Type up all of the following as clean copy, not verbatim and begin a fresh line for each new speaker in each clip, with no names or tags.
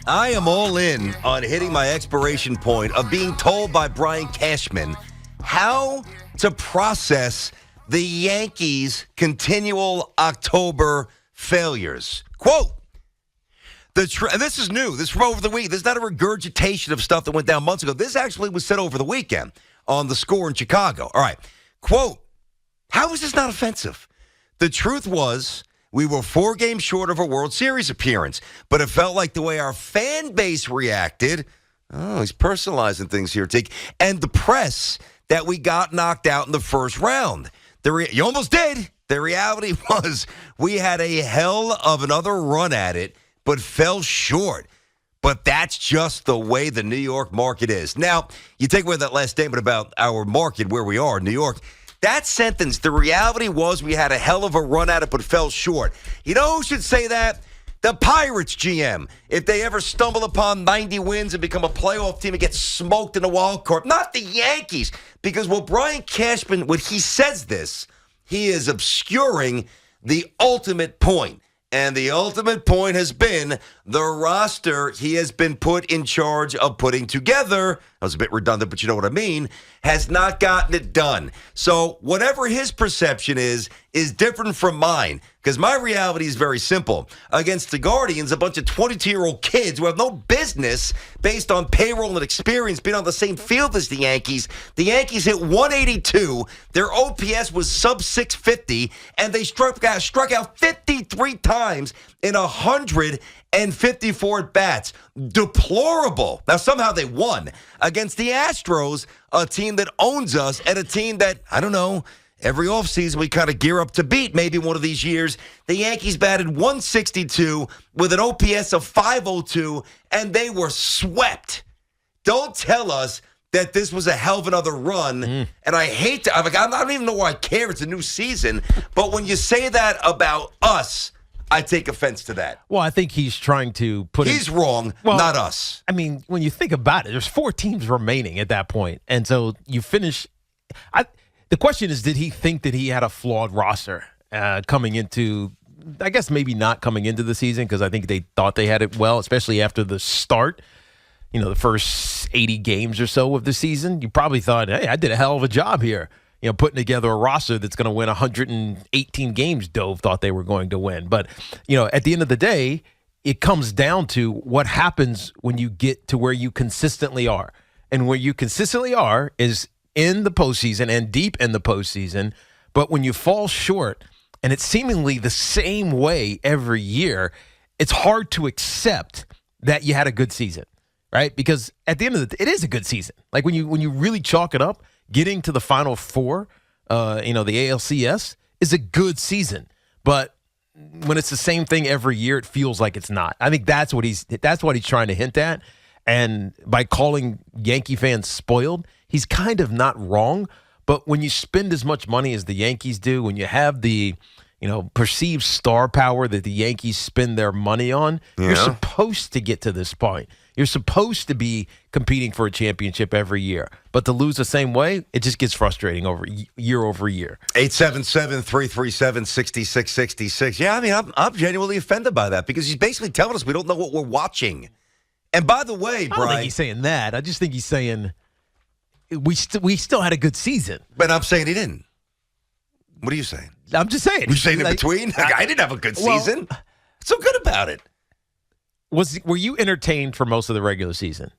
I am all in on hitting my expiration point of being told by Brian Cashman how to process the Yankees' continual October failures. Quote, and this is new. This is from over the week. This is not a regurgitation of stuff that went down months ago. This actually was said over the weekend on The Score in Chicago. All right. Quote, how is this not offensive? The truth was we were 4 games short of a World Series appearance, but it felt like the way our fan base reacted, he's personalizing things here, Tig, and the press that we got knocked out in the first round. You almost did. The reality was we had a hell of another run at it, but fell short. But that's just the way the New York market is. Now, you take away that last statement about our market, where we are in New York. That sentence, the reality was we had a hell of a run at it, but fell short. You know who should say that? The Pirates GM. If they ever stumble upon 90 wins and become a playoff team and get smoked in the wild card. Not the Yankees. Because what Brian Cashman, when he says this, he is obscuring the ultimate point. And the ultimate point has been the roster he has been put in charge of putting together, that was a bit redundant, but you know what I mean, has not gotten it done. So whatever his perception is different from mine, because my reality is very simple. Against the Guardians, a bunch of 22-year-old kids who have no business, based on payroll and experience, being on the same field as the Yankees hit 182. Their OPS was sub 650, and they struck out 53 times in 154 at-bats. Deplorable. Now, somehow they won against the Astros, a team that owns us, and a team that, I don't know, every offseason we kind of gear up to beat maybe one of these years. The Yankees batted 162 with an OPS of 502, and they were swept. Don't tell us that this was a hell of another run. And I hate to, I don't even know why I care. It's a new season. But when you say that about us, I take offense to that.
Well, I think he's trying to put
He's wrong, not us.
I mean, when you think about it, there's 4 teams remaining at that point. And so you finish. The question is, did he think that he had a flawed roster coming into, I guess maybe not coming into the season, because I think they thought they had it well, especially after the start, the first 80 games or so of the season. You probably thought, hey, I did a hell of a job here, putting together a roster that's going to win 118 games. Dove thought they were going to win. But, at the end of the day, it comes down to what happens when you get to where you consistently are. And where you consistently are is in the postseason and deep in the postseason. But when you fall short, and it's seemingly the same way every year, it's hard to accept that you had a good season, right? Because at the end of the day, it is a good season. Like when you really chalk it up, getting to the Final Four, the ALCS is a good season. But when it's the same thing every year, it feels like it's not. I think that's what he's trying to hint at. And by calling Yankee fans spoiled, he's kind of not wrong. But when you spend as much money as the Yankees do, when you have the perceived star power that the Yankees spend their money on, You're supposed to get to this point. You're supposed to be competing for a championship every year. But to lose the same way, it just gets frustrating over year.
877-337-6666. Yeah, I mean, I'm genuinely offended by that, because he's basically telling us we don't know what we're watching. And by the way, Brian,
I don't think he's saying that. I just think he's saying we still had a good season.
But I'm saying he didn't. What are you saying?
I'm just saying.
You're saying in between? I didn't have a good season. What's so good about it?
Were you entertained for most of the regular season?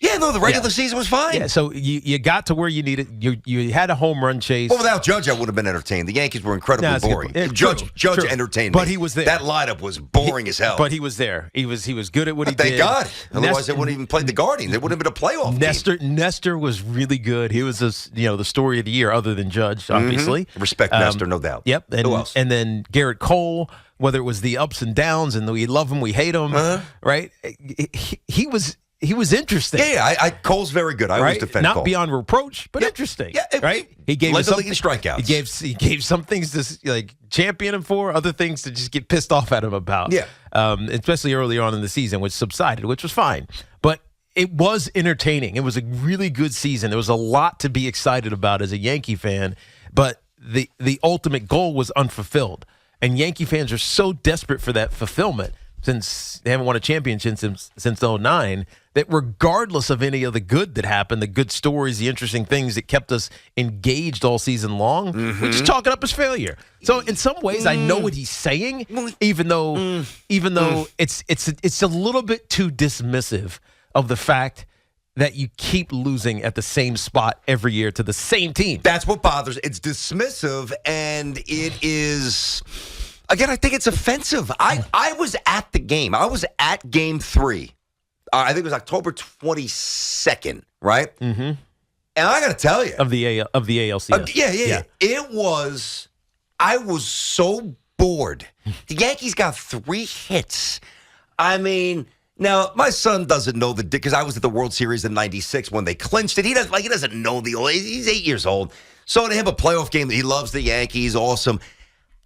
Yeah, no, the regular season was fine.
Yeah, so you got to where you needed. You had a home run chase.
Well, without Judge, I would have been entertained. The Yankees were incredibly boring. Judge entertained me.
But he was there.
That lineup was boring as hell.
But he was there. He was good at what he did.
Thank God. Otherwise, they wouldn't even played the Guardians. They wouldn't have been a playoff team.
Nestor was really good. He was the story of the year, other than Judge, obviously.
Respect Nestor, no doubt.
Yep.
Who else?
And then Garrett Cole. Whether it was the ups and downs, and we love him, we hate him, right? He was interesting.
Yeah, Cole's very good. I always defend Cole.
Not beyond reproach, but interesting. Yeah,
right.
He gave
led the league in strikeouts.
He gave some things to champion him for, other things to just get pissed off at him about.
Yeah,
especially early on in the season, which subsided, which was fine. But it was entertaining. It was a really good season. There was a lot to be excited about as a Yankee fan, but the ultimate goal was unfulfilled. And Yankee fans are so desperate for that fulfillment since they haven't won a championship since '09, that regardless of any of the good that happened, the good stories, the interesting things that kept us engaged all season long, we just chalk it up as failure. So in some ways, I know what he's saying, even though it's a little bit too dismissive of the fact that you keep losing at the same spot every year to the same team.
That's what bothers. It's dismissive, and it is. Again, I think it's offensive. I was at the game. I was at Game 3. I think it was October 22nd, right? Mm-hmm. And I got to tell you.
Of the ALCS.
Yeah. It was, I was so bored. The Yankees got 3 hits. I mean, now, my son doesn't know because I was at the World Series in '96 when they clinched it. He doesn't know he's 8 years old. So to him, a playoff game, he loves the Yankees, awesome.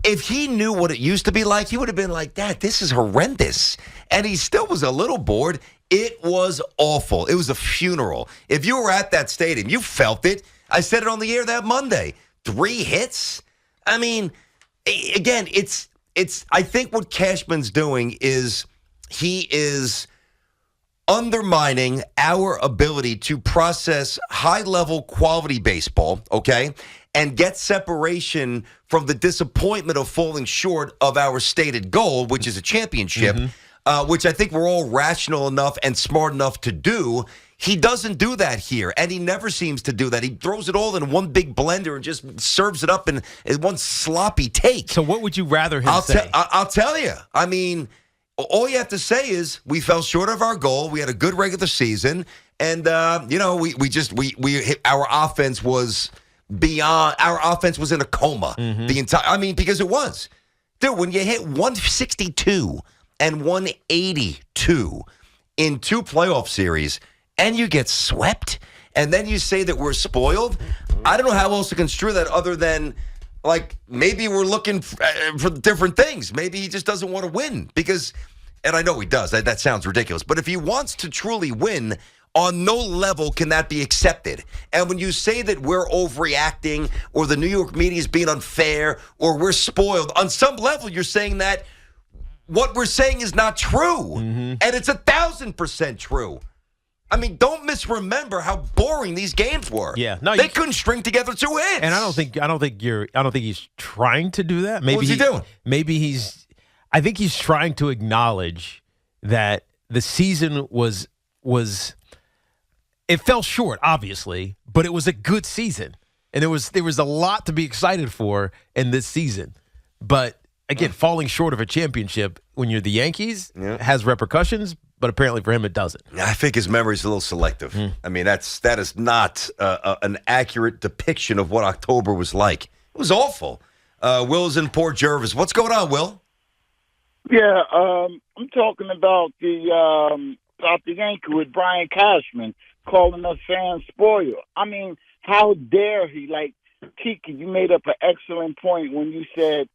If he knew what it used to be like, he would have been like, Dad, this is horrendous. And he still was a little bored. It was awful. It was a funeral. If you were at that stadium, you felt it. I said it on the air that Monday. 3 hits? I mean, again, it's. I think what Cashman's doing is he is undermining our ability to process high-level quality baseball, okay, and get separation from the disappointment of falling short of our stated goal, which is a championship, which I think we're all rational enough and smart enough to do. He doesn't do that here, and he never seems to do that. He throws it all in one big blender and just serves it up in one sloppy take.
So what would you rather him say?
I'll tell you. I mean, all you have to say is we fell short of our goal. We had a good regular season, and our offense was beyond. Our offense was in a coma the entire. I mean, because it was, dude. When you hit 162 and 182 in 2 playoff series, and you get swept, and then you say that we're spoiled. I don't know how else to construe that other than, like, maybe we're looking for different things. Maybe he just doesn't want to win because, and I know he does. That sounds ridiculous. But if he wants to truly win, on no level can that be accepted. And when you say that we're overreacting or the New York media is being unfair or we're spoiled, on some level you're saying that what we're saying is not true. And it's 1,000% true. I mean, don't misremember how boring these games were.
Yeah, no,
they couldn't string together 2 hits.
And I don't think he's trying to do that. Maybe
What's he doing?
I think he's trying to acknowledge that the season was it fell short, obviously, but it was a good season, and there was a lot to be excited for in this season. But again, falling short of a championship when you're the Yankees has repercussions. But apparently for him, it doesn't.
I think his memory's a little selective. I mean, that is not an accurate depiction of what October was like. It was awful. Will's in Port Jervis. What's going on, Will?
Yeah, I'm talking about the Yankee with Brian Cashman calling us fans spoiled. I mean, how dare he? Like, Tiki, you made up an excellent point when you said,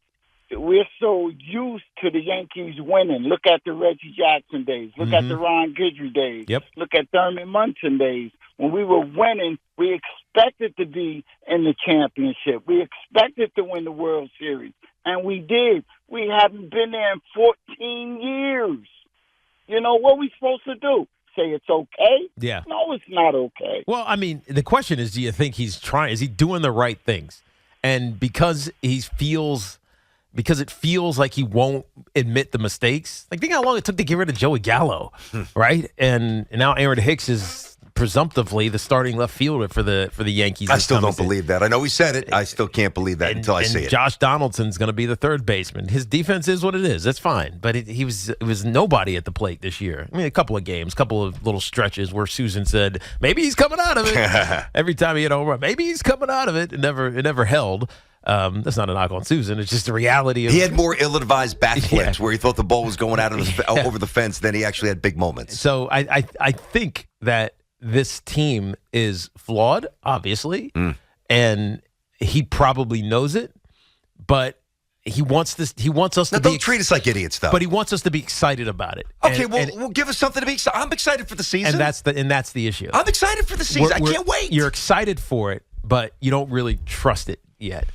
we're so used to the Yankees winning. Look at the Reggie Jackson days. Look at the Ron Guidry days.
Yep.
Look at Thurman Munson days. When we were winning, we expected to be in the championship. We expected to win the World Series. And we did. We haven't been there in 14 years. You know, what are we supposed to do? Say it's okay?
Yeah.
No, it's not okay.
Well, I mean, the question is, do you think he's trying? Is he doing the right things? And because it feels like he won't admit the mistakes. Like, think how long it took to get rid of Joey Gallo, right? And now Aaron Hicks is presumptively the starting left fielder for the Yankees.
I still don't believe that. I know he said it. I still can't believe that until I see it.
Josh Donaldson's going to be the third baseman. His defense is what it is. That's fine. But it was nobody at the plate this year. I mean, a couple of games, couple of little stretches where Susan said, maybe he's coming out of it. Every time he hit a home run, maybe he's coming out of it. It never held. That's not a knock on Susan. It's just the reality of.
He had more ill-advised backflips where he thought the ball was going out of over the fence than he actually had big moments.
So I think that this team is flawed, obviously, and he probably knows it. But he wants this. He wants us to
don't treat us like idiots, though.
But he wants us to be excited about it.
Okay, well, give us something to be excited. I'm excited for the season,
and that's the issue.
I'm excited for the season. I can't wait.
You're excited for it, but you don't really trust it yet.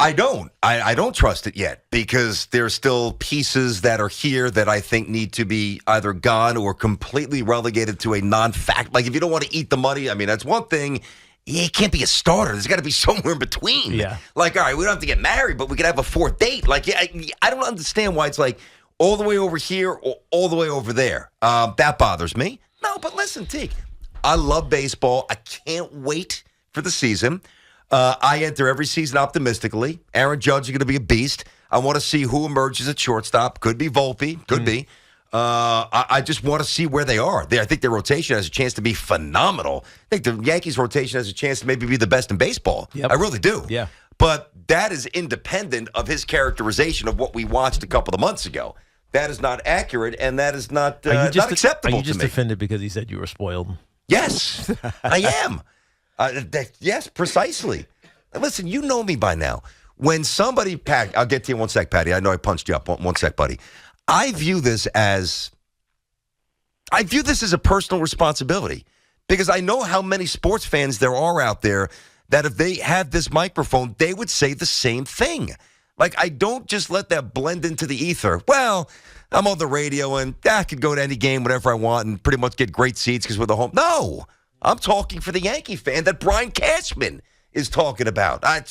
I don't. I don't trust it yet because there's still pieces that are here that I think need to be either gone or completely relegated to a non-fact. Like if you don't want to eat the money, I mean, that's one thing. It can't be a starter. There's got to be somewhere in between.
Yeah.
Like, all right, we don't have to get married, but we could have a fourth date. Like, I don't understand why it's like all the way over here or all the way over there. That bothers me. No, but listen, Teak, I love baseball. I can't wait for the season. I enter every season optimistically. Aaron Judge is going to be a beast. I want to see who emerges at shortstop. Could be Volpe. Could be. I just want to see where they are. I think their rotation has a chance to be phenomenal. I think the Yankees' rotation has a chance to maybe be the best in baseball.
Yep.
I really do.
Yeah.
But that is independent of his characterization of what we watched a couple of months ago. That is not accurate, and that is not acceptable to me.
Are you just offended because he said you were spoiled?
Yes, I am. Yes, precisely. Listen, you know me by now. When somebody, Pat, I'll get to you in 1 sec, Patty. I know I punched you up. One sec, buddy. I view this as a personal responsibility because I know how many sports fans there are out there that if they had this microphone, they would say the same thing. Like, I don't just let that blend into the ether. Well, I'm on the radio and I could go to any game, whatever I want, and pretty much get great seats because we're the home. No. I'm talking for the Yankee fan that Brian Cashman is talking about. I'm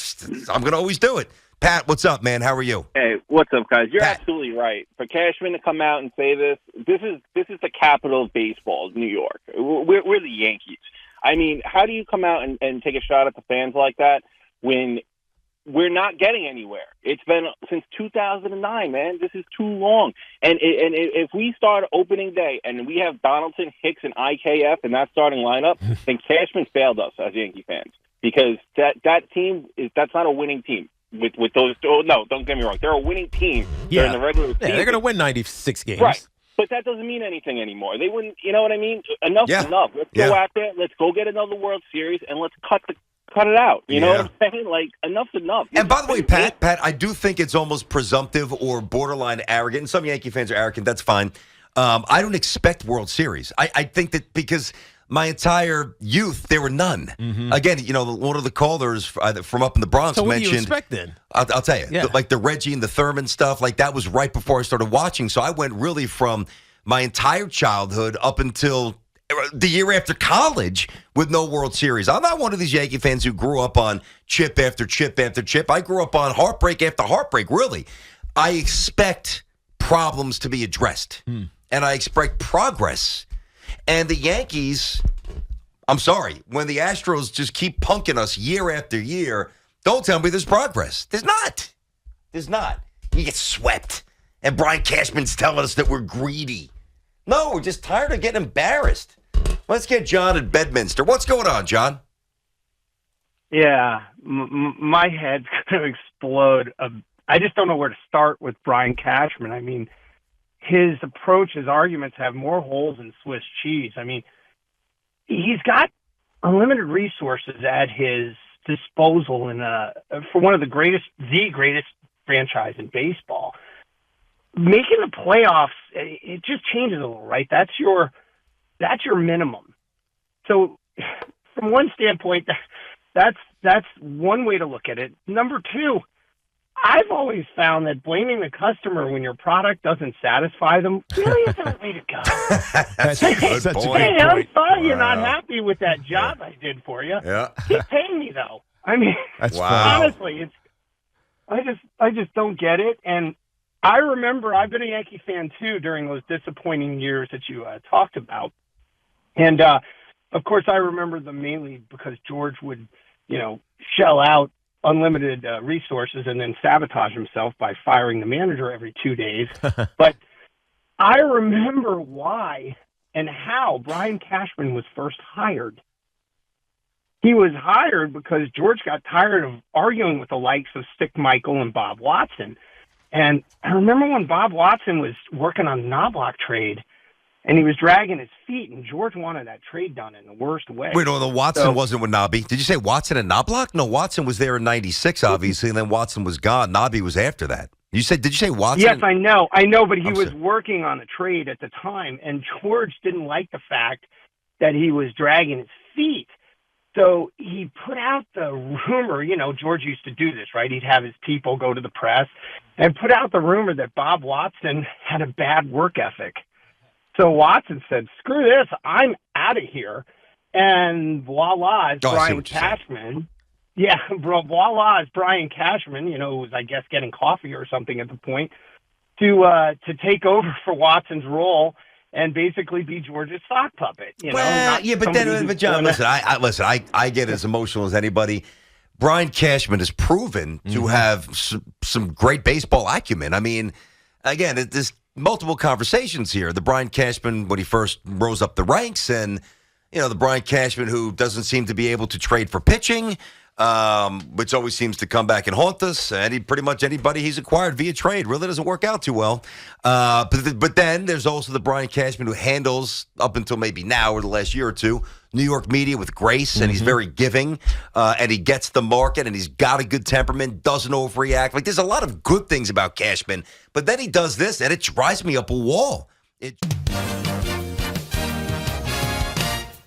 going to always do it. Pat, what's up, man? How are you?
Hey, what's up, guys? You're
Pat.
absolutely right. For Cashman to come out and say this is the capital of baseball, New York. We're the Yankees. I mean, how do you come out and take a shot at the fans like that when we're not getting anywhere? It's been since 2009, man. This is too long. And if we start opening day and we have Donaldson, Hicks, and IKF in that starting lineup, then Cashman failed us as Yankee fans because that team that's not a winning team. With those, no, don't get me wrong. They're a winning team.
Yeah.
They're in the regular season.
Yeah, they're going to win 96 games.
Right. But that doesn't mean anything anymore. They wouldn't, you know what I mean? Enough's enough. Let's go out there. Let's go get another World Series, and let's cut it out. You know what I'm saying? Like, enough's enough.
And by the way, Pat, I do think it's almost presumptive or borderline arrogant. And some Yankee fans are arrogant. That's fine. I don't expect World Series. I think that because my entire youth, there were none. Mm-hmm. Again, you know, one of the callers from up in the Bronx
so what
mentioned.
Do you expect then?
I'll tell you, like the Reggie and the Thurman stuff, like that was right before I started watching. So I went really from my entire childhood up until the year after college with no World Series. I'm not one of these Yankee fans who grew up on chip after chip after chip. I grew up on heartbreak after heartbreak, really. I expect problems to be addressed, and I expect progress. And the Yankees, I'm sorry, when the Astros just keep punking us year after year, don't tell me there's progress. There's not. There's not. You get swept. And Brian Cashman's telling us that we're greedy. No, we're just tired of getting embarrassed. Let's get John at Bedminster. What's going on, John?
Yeah, my head's going to explode. I just don't know where to start with Brian Cashman. I mean, his approach, his arguments have more holes than Swiss cheese. I mean, he's got unlimited resources at his disposal for one of the greatest franchise in baseball. Making the playoffs, it just changes a little, right? That's your minimum. So from one standpoint, that's one way to look at it. Number two, I've always found that blaming the customer when your product doesn't satisfy them really isn't the way to go.
That's a good point.
Hey, I'm sorry you're not happy with that job I did for you.
Yeah.
Keep paying me, though. I mean, honestly, I just don't get it. And I remember I've been a Yankee fan, too, during those disappointing years that you talked about. And, of course, I remember them mainly because George would, shell out unlimited resources and then sabotage himself by firing the manager every 2 days. But I remember why and how Brian Cashman was first hired. He was hired because George got tired of arguing with the likes of Stick Michael and Bob Watson. And I remember when Bob Watson was working on the Knobloch trade, and he was dragging his feet, and George wanted that trade done in the worst way.
Wait, no, the Watson wasn't with Nobby. Did you say Watson and Knobloch? No, Watson was there in 96, obviously, and then Watson was gone. Nobby was after that. Did you say Watson?
Yes, I know, but he was working on a trade at the time, and George didn't like the fact that he was dragging his feet. So he put out the rumor, George used to do this, right? He'd have his people go to the press and put out the rumor that Bob Watson had a bad work ethic. So Watson said, screw this, I'm out of here. And voila, it's Brian Cashman. Yeah, voila, it's Brian Cashman, who was, I guess, getting coffee or something at the point, to take over for Watson's role and basically be George's sock puppet.
But John, listen, I get as emotional as anybody. Brian Cashman has proven to have some great baseball acumen. I mean, again, there's multiple conversations here. The Brian Cashman when he first rose up the ranks, and the Brian Cashman who doesn't seem to be able to trade for pitching, which always seems to come back and haunt us. Pretty much anybody he's acquired via trade really doesn't work out too well. But then there's also the Brian Cashman who handles, up until maybe now or the last year or two, New York media with grace, and he's very giving, and he gets the market, and he's got a good temperament, doesn't overreact. Like, there's a lot of good things about Cashman, but then he does this, and it drives me up a wall.